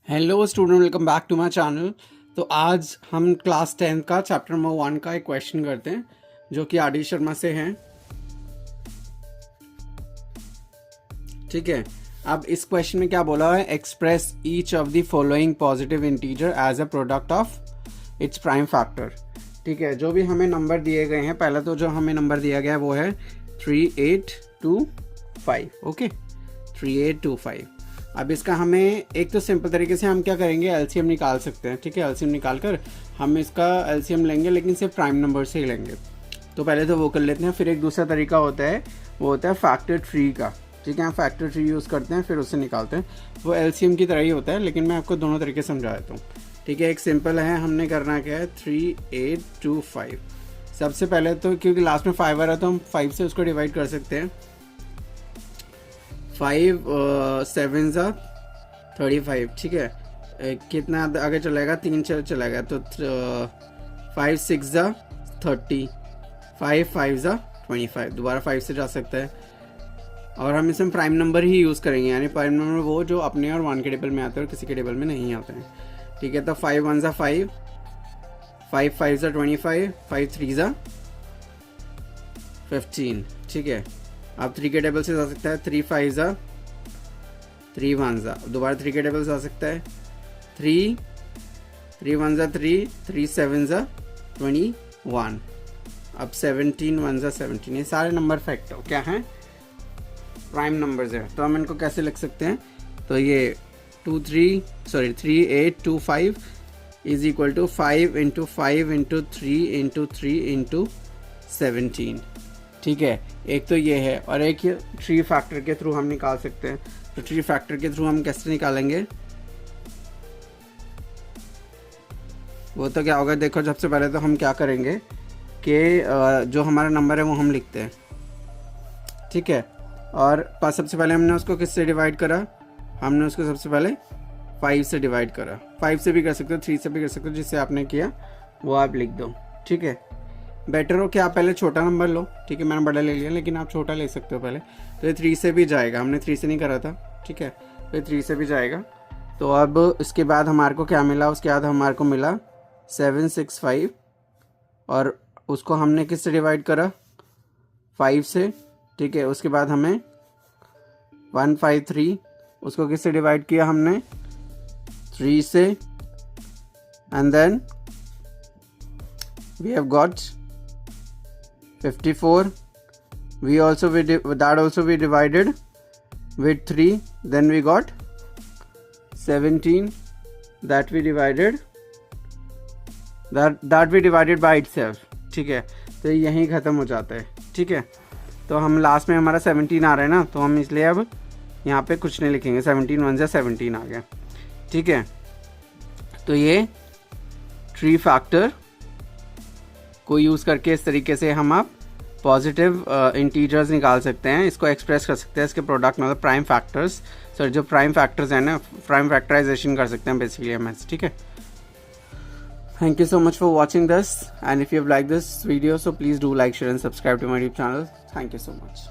Hello student, welcome back to my channel. तो आज हम क्लास 10 का चैप्टर नंबर 1 का एक क्वेश्चन करते हैं जो कि आर डी शर्मा से है। ठीक है, अब इस क्वेश्चन में क्या बोला है, express each of the following positive integer as a product of its prime factor. ठीक है, जो भी हमें नंबर दिए गए हैं, पहला तो जो हमें नंबर दिया गया है वो है 3825। ओके, 3825। अब इसका हमें एक तो सिंपल तरीके से हम क्या करेंगे, एलसीएम निकाल सकते हैं। ठीक है, एलसीएम निकाल कर हम इसका एलसीएम लेंगे, लेकिन सिर्फ प्राइम नंबर से ही लेंगे। तो पहले तो वो कर लेते हैं। फिर एक दूसरा तरीका होता है, वो होता है फैक्टर ट्री का। ठीक है, हम फैक्टर ट्री यूज़ करते हैं, फिर उससे निकालते हैं। वो एलसीएम की तरह ही होता है, लेकिन मैं आपको दोनों तरीके समझा देता हूँ। ठीक है, एक सिंपल है, हमने करना क्या है, 3825। सबसे पहले तो क्योंकि लास्ट में 5 आ रहा है तो हम 5 से उसको डिवाइड कर सकते हैं। 5 7 ज़ा 35। ठीक है, कितना आगे चलेगा, 3 चलेगा तो 5 6 ज़ा 30, 5 5 ज़ा 25। दोबारा 5 से जा सकता है। और हम इसमें प्राइम नंबर ही यूज़ करेंगे, यानी प्राइम नंबर वो जो अपने और 1 के टेबल में आते हैं और किसी के टेबल में नहीं आते हैं। ठीक है, तो 5 1 ज़ा 5, 5 5 ज़ा 25, 5 3 ज़ा 15। ठीक है, अब 3 के टेबल से जा सकता है, 3 5 ज़ा 3 1 ज़ा, दोबारा 3 के टेबल से आ सकता है, 3 1 ज़ा 3, 3 7 ज़ा 21। अब 17 1 ज़ा 17। ये सारे नंबर फैक्टर क्या हैं, प्राइम नंबर्स है। तो हम इनको कैसे लिख सकते हैं, तो ये 3825 is equal to 5 into 5 into 3 into 3 into 17। ठीक है, एक तो ये है, और एक ये ट्री फैक्टर के थ्रू हम निकाल सकते हैं। तो ट्री फैक्टर के थ्रू हम कैसे निकालेंगे, वो तो क्या होगा, देखो सबसे पहले तो हम क्या करेंगे कि जो हमारा नंबर है वो हम लिखते हैं। ठीक है, और सबसे पहले हमने उसको किससे डिवाइड करा, हमने उसको सबसे पहले 5 से डिवाइड करा। 5 से भी कर सकते हो, 3 से भी कर सकते हो, जिससे आपने किया वो आप लिख दो। ठीक है, बेटर हो कि आप पहले छोटा नंबर लो। ठीक है, मैंने बड़ा ले लिया, लेकिन आप छोटा ले सकते हो पहले। तो ये 3 से भी जाएगा, हमने 3 से नहीं करा था। ठीक है, तो ये 3 से भी जाएगा। तो अब इसके बाद हमारे को क्या मिला, उसके बाद हमारे को मिला 765, और उसको हमने किससे डिवाइड करा, 5 से। ठीक है, उसके बाद हमें 153, उसको किससे डिवाइड किया हमने, 3 से। And then we have got 54. That also we divided with 3. Then we got 17 that we divided by itself. ठीक है, तो यहीं ख़त्म हो जाता है। ठीक है, तो हम लास्ट में हमारा 17 आ रहा है ना, तो हम इसलिए अब यहाँ पे कुछ नहीं लिखेंगे, 17 1 ज़ा 17 आ गया। ठीक है, तो ये ट्री फैक्टर को यूज़ करके इस तरीके से हम आप पॉजिटिव इंटीजर्स निकाल सकते हैं, इसको एक्सप्रेस कर सकते हैं, इसके प्रोडक्ट मतलब प्राइम फैक्टर्स, सॉरी जो प्राइम फैक्टर्स हैं ना, प्राइम फैक्टराइजेशन कर सकते हैं बेसिकली हम। ठीक है, thank you so much for watching this, and if you have like this video so please do like, share and subscribe to my YouTube channel. Thank you so much.